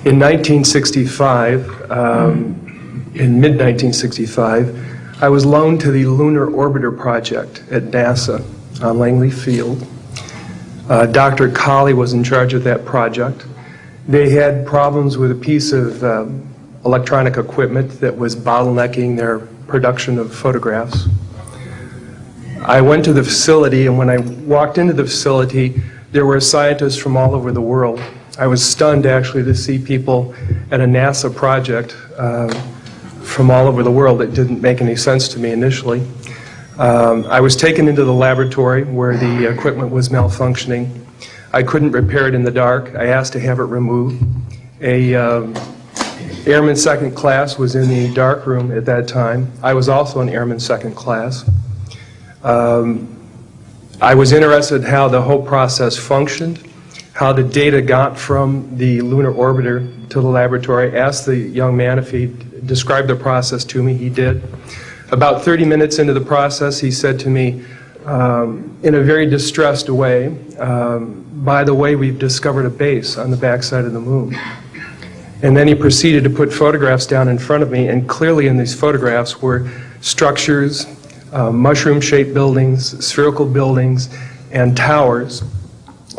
In 1965, in mid-1965, I was loaned to the Lunar Orbiter Project at NASA on Langley Field. Dr. Colley was in charge of that project. They had problems with a piece of electronic equipment that was bottlenecking their production of photographs. I went to the facility, and when I walked into the facility, there were scientists from all over the world. I was stunned, actually, to see people at a NASA project from all over the world. It didn't make any sense to me initially. I was taken into the laboratory where the equipment was malfunctioning. I couldn't repair it in the dark. I asked to have it removed. A airman second class was in the dark room at that time. I was also an airman second class. I was interested in how the whole process functioned, how the data got from the lunar orbiter to the laboratory. I asked the young man if he'd describe the process to me. He did. About 30 minutes into the process, he said to me, in a very distressed way, by the way, we've discovered a base on the backside of the moon. And then he proceeded to put photographs down in front of me, and clearly in these photographs were structures, mushroom-shaped buildings, spherical buildings, and towers.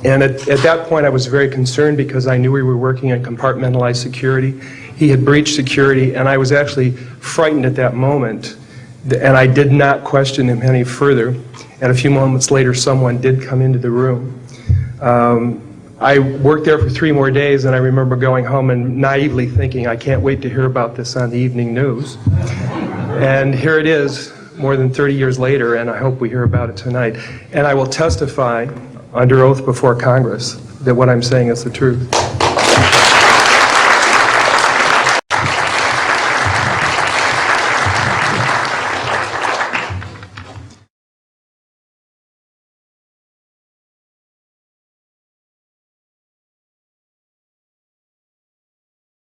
And at that point I was very concerned because I knew we were working on compartmentalized security. He had breached security, and I was actually frightened at that moment. And I did not question him any further. And a few moments later, someone did come into the room. I worked there for 3 more days, and I remember going home and naively thinking, I can't wait to hear about this on the evening news. And here it is, more than 30 years later, and I hope we hear about it tonight. And I will testify under oath before Congress that what I'm saying is the truth.